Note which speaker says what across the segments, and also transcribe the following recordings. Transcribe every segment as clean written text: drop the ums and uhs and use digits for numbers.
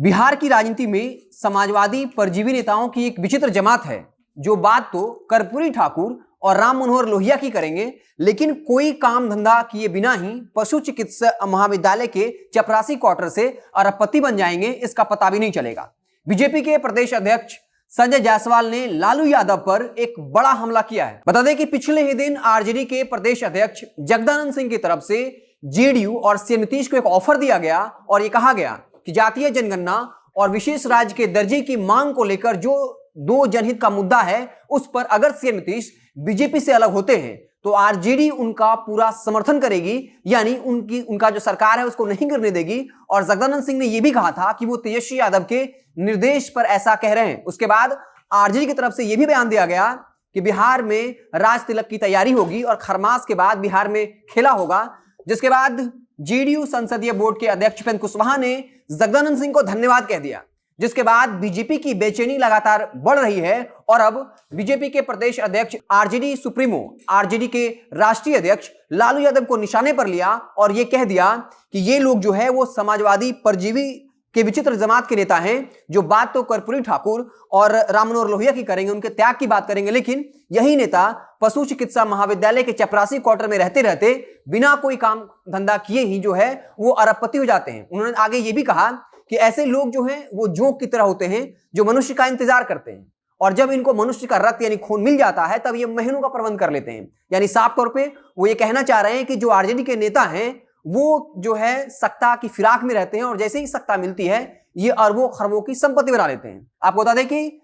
Speaker 1: बिहार की राजनीति में समाजवादी परजीवी नेताओं की एक विचित्र जमात है जो बात तो कर्पूरी ठाकुर और राम मनोहर लोहिया की करेंगे, लेकिन कोई काम धंधा किए बिना ही पशु चिकित्सा महाविद्यालय के चपरासी क्वार्टर से अरबपति बन जाएंगे, इसका पता भी नहीं चलेगा। बीजेपी के प्रदेश अध्यक्ष संजय जायसवाल ने लालू यादव पर एक बड़ा हमला किया है। बता दें कि पिछले ही दिन आरजेडी के प्रदेश अध्यक्ष जगदानंद सिंह की तरफ से जेडीयू और सीएम नीतीश को एक ऑफर दिया गया और यह कहा गया कि जातीय जनगणना और विशेष राज्य के दर्जे की मांग को लेकर जो दो जनहित का मुद्दा है, उस पर अगर सीएम नीतीश बीजेपी से अलग होते हैं तो आरजेडी उनका पूरा समर्थन करेगी, यानी उनका जो सरकार है उसको नहीं गिरने देगी। और जगदानंद सिंह ने यह भी कहा था कि वो तेजस्वी यादव के निर्देश पर ऐसा कह रहे हैं। उसके बाद आरजेडी की तरफ से यह भी बयान दिया गया कि बिहार में राज तिलक की तैयारी होगी और खरमास के बाद बिहार में खेला होगा। जिसके बाद जेडीयू संसदीय बोर्ड के अध्यक्ष उपेंद्र कुशवाहा ने जगदानंद सिंह को धन्यवाद कह दिया, जिसके बाद बीजेपी की बेचैनी लगातार बढ़ रही है और अब बीजेपी के प्रदेश अध्यक्ष आरजेडी सुप्रीमो, आरजेडी के राष्ट्रीय अध्यक्ष लालू यादव को निशाने पर लिया और यह कह दिया कि ये लोग जो है वो समाजवादी परजीवी के विचित्र जमात के नेता हैं, जो बात तो कर्पूरी ठाकुर और राम मनोहर लोहिया की करेंगे, उनके त्याग की बात करेंगे, लेकिन यही नेता पशु चिकित्सा महाविद्यालय के चपरासी क्वार्टर में रहते रहते बिना कोई काम धंधा किए ही जो है वो अरबपति हो जाते हैं। उन्होंने आगे ये भी कहा कि ऐसे लोग जो हैं वो जोंक की तरह होते हैं जो मनुष्य का इंतजार करते हैं, और जब इनको मनुष्य का रक्त यानी खून मिल जाता है तब ये महीनों का प्रबंध कर लेते हैं। यानी साफ तौर पे वो ये कहना चाह रहे हैं कि जो आरजेडी के नेता हैं वो जो है सत्ता की फिराक में रहते हैं और जैसे ही सत्ता मिलती है ये अरबों खरबों की संपत्ति बना लेते हैं। आपको बता दें कि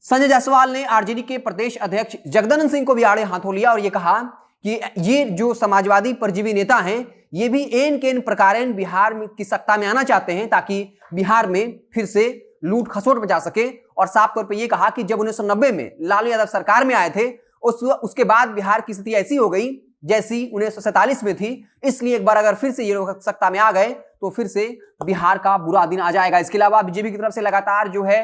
Speaker 1: संजय जायसवाल ने आरजेडी के प्रदेश अध्यक्ष जगदानंद सिंह को भी आड़े हाथों लिया और ये कहा कि ये जो समाजवादी परजीवी नेता हैं ये भी एन केन प्रकारेण बिहार की सत्ता में आना चाहते हैं ताकि बिहार में फिर से लूट खसोट बचा सके। और साफ तौर पर यह कहा कि जब 1990 में लालू यादव सरकार में आए थे उसके बाद बिहार की स्थिति ऐसी हो गई जैसी 1947 में थी, इसलिए एक बार अगर फिर से ये लोग सत्ता में आ गए तो फिर से बिहार का बुरा दिन आ जाएगा। इसके अलावा बीजेपी की तरफ से लगातार जो है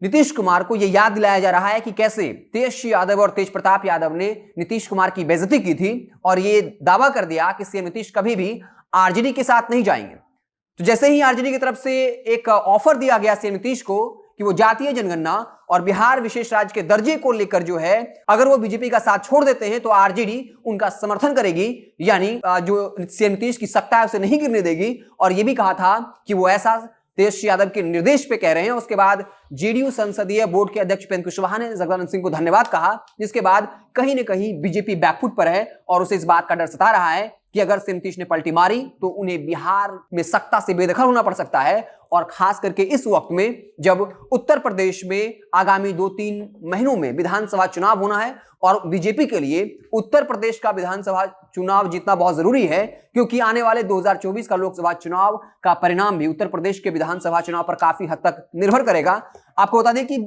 Speaker 1: नीतीश कुमार को यह याद दिलाया जा रहा है कि कैसे तेजस्वी यादव और तेज प्रताप यादव ने नीतीश कुमार की बेइज्जती की थी और ये दावा कर दिया कि सीएम नीतीश कभी भी आरजेडी के साथ नहीं जाएंगे। तो जैसे ही आरजेडी की तरफ से एक ऑफर दिया गया सीएम नीतीश को कि वो जातीय जनगणना और बिहार विशेष राज्य के दर्जे को लेकर जो है अगर वो बीजेपी का साथ छोड़ देते हैं तो आरजेडी उनका समर्थन करेगी, यानी जो सीएम नीतीश की सत्ता है उसे नहीं गिरने देगी। और ये भी कहा था कि वो ऐसा तेजस्वी यादव के निर्देश पे कह रहे हैं। उसके बाद जेडीयू संसदीय बोर्ड के अध्यक्ष उपेंद्र कुशवाहा ने जगदानंद सिंह को धन्यवाद कहा, जिसके बाद कहीं ना कहीं बीजेपी बैकफुट पर है और उसे इस बात का डर सता रहा है कि अगर सीएम नीतीश ने पलटी मारी तो उन्हें बिहार में सत्ता से बेदखल होना पड़ सकता है। और खास करके इस वक्त में जब उत्तर प्रदेश में आगामी 2-3 महीनों में विधानसभा चुनाव होना है और बीजेपी के लिए उत्तर प्रदेश का विधानसभा चुनाव जीतना बहुत जरूरी है, क्योंकि आने वाले 2024 का लोकसभा चुनाव का परिणाम भी उत्तर प्रदेश के विधानसभा चुनाव पर काफी हद तक निर्भर करेगा। आपको बता दें कि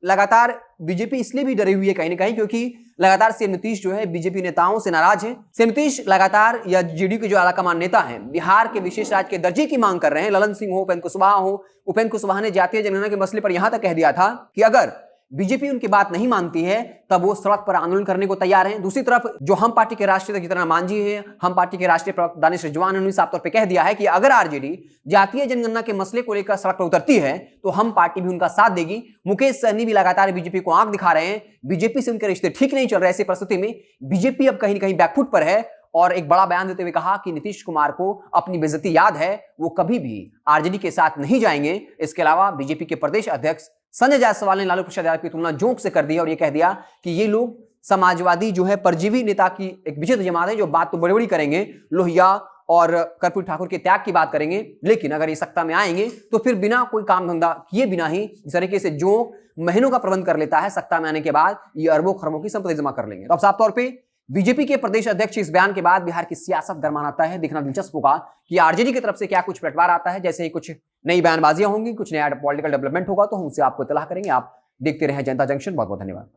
Speaker 1: लगातार बीजेपी इसलिए भी डरी हुई है कहीं ना कहीं क्योंकि लगातार सीएम नीतीश जो है बीजेपी नेताओं से नाराज है। सीएम नीतीश लगातार या जेडीयू के जो आलाकमान नेता हैं बिहार के विशेष राज्य के दर्जे की मांग कर रहे हैं। ललन सिंह हो, उपेंद्र कुशवाहा हो, उपेंद्र कुशवाहा ने जातीय जनगणना के मसले पर यहां तक कह दिया था कि अगर बीजेपी उनकी बात नहीं मानती है तब वो सड़क पर आंदोलन करने को तैयार हैं। दूसरी तरफ जो हम पार्टी के राष्ट्रीय जितना मांझी हैं, हम पार्टी के राष्ट्रीय प्रवक्ता दानिश रिजवान ने साफ तौर पे कह दिया है कि अगर आरजेडी जातीय जनगणना के मसले को लेकर सड़क पर उतरती है तो हम पार्टी भी उनका साथ देगी। मुकेश सहनी भी लगातार बीजेपी को आंख दिखा रहे हैं, बीजेपी से उनके रिश्ते ठीक नहीं चल रहे। ऐसी परिस्थिति में बीजेपी अब कहीं ना कहीं बैकफुट पर है और एक बड़ा बयान देते हुए कहा कि नीतीश कुमार को अपनी बेइज्जती याद है, वो कभी भी आरजेडी के साथ नहीं जाएंगे। इसके अलावा बीजेपी के प्रदेश अध्यक्ष संजय जायसवाल ने लालू प्रसाद यादव की तुलना जोंक से कर दी और यह कह दिया कि ये लोग समाजवादी जो है परजीवी नेता की एक विचित्र जमात है जो बात तो बड़ी बड़ी करेंगे, लोहिया और कर्पूरी ठाकुर के त्याग की बात करेंगे, लेकिन अगर ये सत्ता में आएंगे तो फिर बिना कोई काम धंधा किए बिना ही इस तरीके से जो महीनों का प्रबंध कर लेता है सत्ता में आने के बाद ये अरबों खरबों की संपत्ति जमा कर लेंगे। तो अब साफ तौर पर बीजेपी के प्रदेश अध्यक्ष इस बयान के बाद बिहार की सियासत गरमाना है। देखना दिलचस्प होगा कि आरजेडी की तरफ से क्या कुछ पलटवार आता है। जैसे ही कुछ नई बयानबाजियां होंगी, कुछ नया पॉलिटिकल डेवलपमेंट होगा तो हम उसे आपको इत्तला करेंगे। आप देखते रहे जनता जंक्शन। बहुत बहुत धन्यवाद।